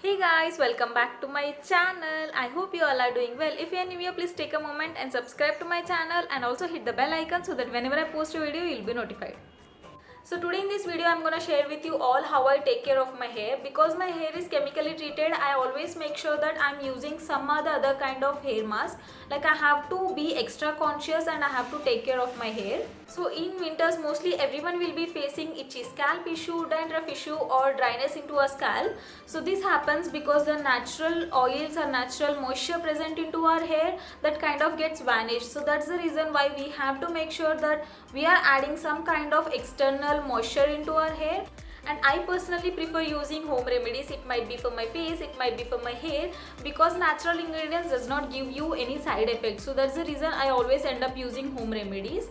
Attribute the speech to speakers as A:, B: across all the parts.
A: Hey guys, welcome back to my channel. I hope you all are doing well. If you are new here, please take a moment and subscribe to my channel and also hit the bell icon so that whenever I post a video, you'll be notified. So today in this video I'm gonna share with you all how I take care of my hair. Because my hair is chemically treated, I always make sure that I'm using some other kind of hair mask. Like I have to be extra conscious and I have to take care of my hair. So in winters mostly everyone will be facing itchy scalp issue, dandruff issue or dryness into a scalp. So this happens because the natural oils or natural moisture present into our hair that kind of gets vanished. So that's the reason why we have to make sure that we are adding some kind of external moisture into our hair. And I personally prefer using home remedies. It might be for my face, it might be for my hair, because natural ingredients does not give you any side effects. So that's the reason I always end up using home remedies.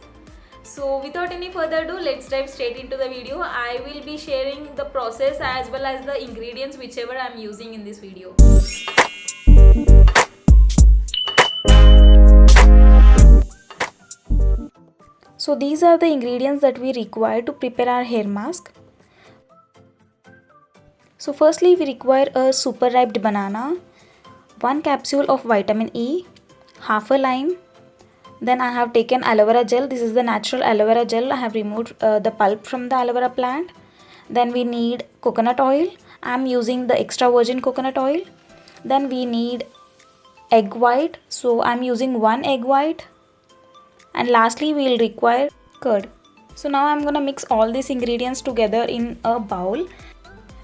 A: So without any further ado, let's dive straight into the video. I will be sharing the process as well as the ingredients whichever I am using in this video. So these are the ingredients that we require to prepare our hair mask. So firstly we require a super ripe banana, 1 capsule of vitamin E, half a lime. Then I have taken aloe vera gel. This is the natural aloe vera gel. I have removed the pulp from the aloe vera plant. Then we need coconut oil. I am using the extra virgin coconut oil. Then we need egg white. So I am using 1 egg white. And lastly we will require curd. So now I am going to mix all these ingredients together in a bowl.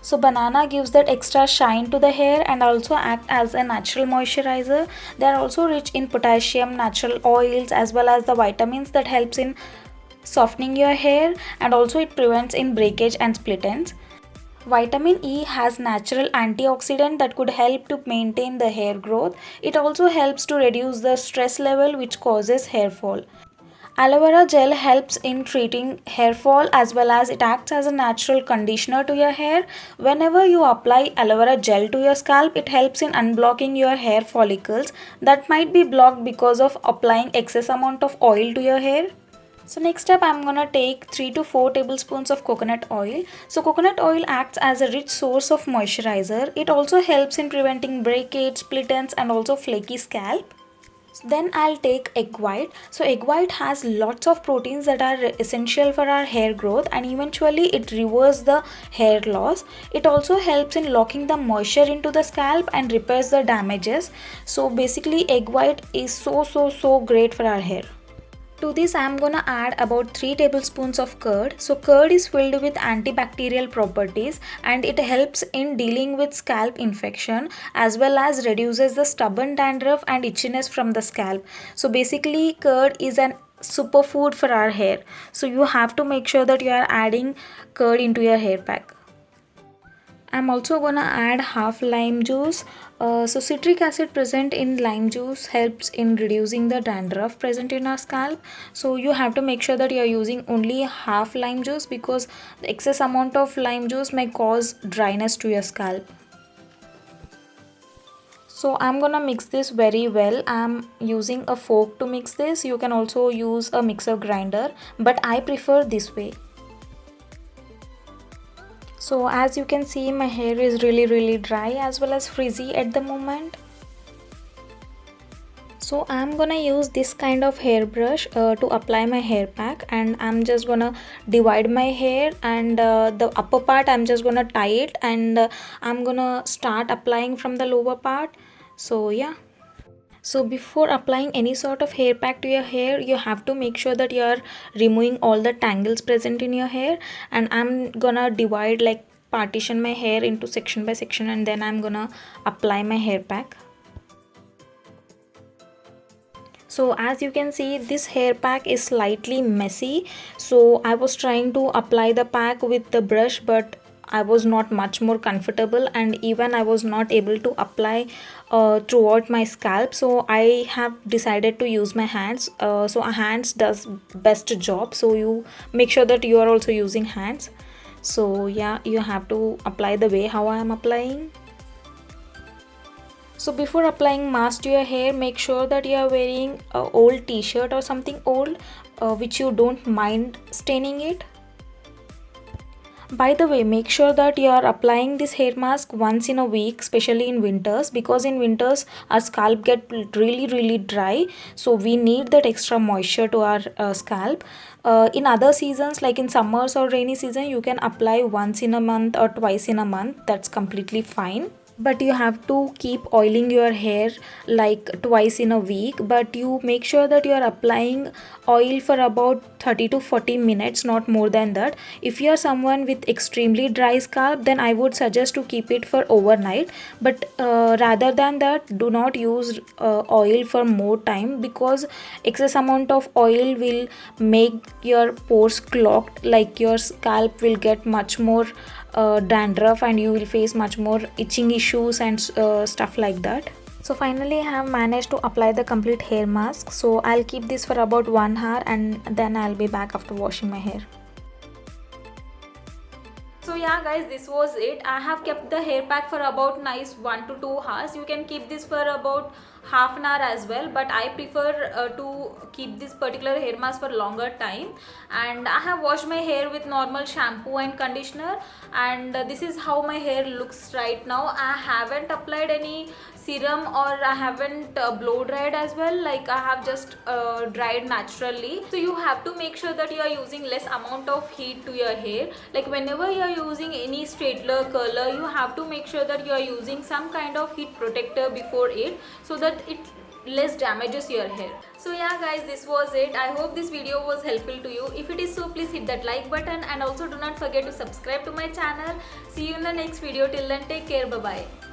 A: So banana gives that extra shine to the hair and also act as a natural moisturizer. They are also rich in potassium, natural oils as well as the vitamins that helps in softening your hair, and also it prevents in breakage and split ends. Vitamin E has natural antioxidant that could help to maintain the hair growth. It also helps to reduce the stress level which causes hair fall. Aloe vera gel helps in treating hair fall as well as it acts as a natural conditioner to your hair. Whenever you apply aloe vera gel to your scalp, it helps in unblocking your hair follicles that might be blocked because of applying excess amount of oil to your hair. So next up I'm gonna take 3 to 4 tablespoons of coconut oil. So coconut oil acts as a rich source of moisturizer. It also helps in preventing breakage, split ends and also flaky scalp. Then I'll take egg white. So egg white has lots of proteins that are essential for our hair growth and eventually it reverses the hair loss. It also helps in locking the moisture into the scalp and repairs the damages. So basically egg white is so great for our hair. To this I am gonna add about 3 tablespoons of curd. So curd is filled with antibacterial properties and it helps in dealing with scalp infection as well as reduces the stubborn dandruff and itchiness from the scalp. So basically curd is an superfood for our hair. So you have to make sure that you are adding curd into your hair pack. I'm also gonna add half lime juice. So citric acid present in lime juice helps in reducing the dandruff present in our scalp. So you have to make sure that you're using only half lime juice because the excess amount of lime juice may cause dryness to your scalp. So I'm gonna mix this very well. I'm using a fork to mix this. You can also use a mixer grinder, but I prefer this way. So as you can see my hair is really dry as well as frizzy at the moment. So I'm gonna use this kind of hairbrush to apply my hair pack, and I'm just gonna divide my hair and the upper part I'm just gonna tie it, and I'm gonna start applying from the lower part. So yeah. So before applying any sort of hair pack to your hair, you have to make sure that you are removing all the tangles present in your hair, and I'm gonna divide, like partition my hair into section by section, and then I'm gonna apply my hair pack. So as you can see this hair pack is slightly messy, so I was trying to apply the pack with the brush but I was not much more comfortable, and even I was not able to apply throughout my scalp. So I have decided to use my hands. So hands does best job, so you make sure that you are also using hands. So yeah, you have to apply the way how I am applying. So before applying mask to your hair, make sure that you are wearing a old t-shirt or something old which you don't mind staining it. By the way, make sure that you are applying this hair mask once in a week, especially in winters, because in winters our scalp get really dry, so we need that extra moisture to our scalp. In other seasons like in summers or rainy season, you can apply once in a month or twice in a month. That's completely fine, but you have to keep oiling your hair like twice in a week. But you make sure that you are applying oil for about 30 to 40 minutes, not more than that. If you are someone with extremely dry scalp, then I would suggest to keep it for overnight. But rather than that, do not use oil for more time, because excess amount of oil will make your pores clogged, like your scalp will get much more dandruff, and you will face much more itching issues and stuff like that. So finally I have managed to apply the complete hair mask. So I'll keep this for about 1 hour and then I'll be back after washing my hair. So yeah guys, this was it. I have kept the hair pack for about nice 1 to 2 hours. You can keep this for about half an hour as well, but I prefer to keep this particular hair mask for longer time. And I have washed my hair with normal shampoo and conditioner, and this is how my hair looks right now. I haven't applied any serum or I haven't blow dried as well, like I have just dried naturally. So you have to make sure that you are using less amount of heat to your hair. Like whenever you are using any straightener, curler, you have to make sure that you are using some kind of heat protector before it, so that it less damages your hair. So yeah guys, this was it. I hope this video was helpful to you. If it is so, please hit that like button, and also do not forget to subscribe to my channel. See you in the next video. Till then, take care. Bye bye.